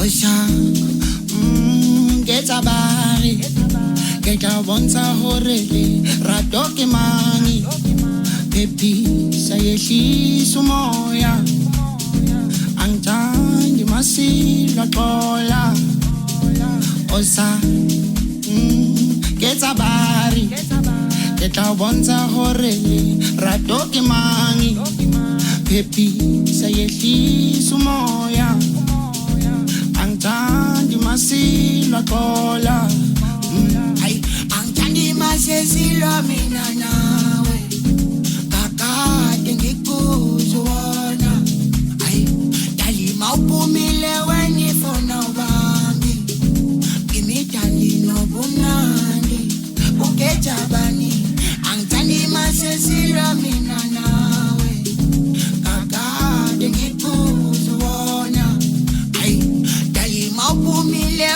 Osha get a bari get a bonza horele rato ke mangi pepi sayeshi sumoya angtandi masila kola osa get a bari get a bonza horele rato ke mangi pepi sayeshi sumoya angtandi masila kola ay angtandi masila mina nawe kakade ngikuzona ay dali mawupumile wenifona ubambi imidali nobunandi ukejabani angtandi masila mina nawe kakade ngikuzona ay dali mawupumile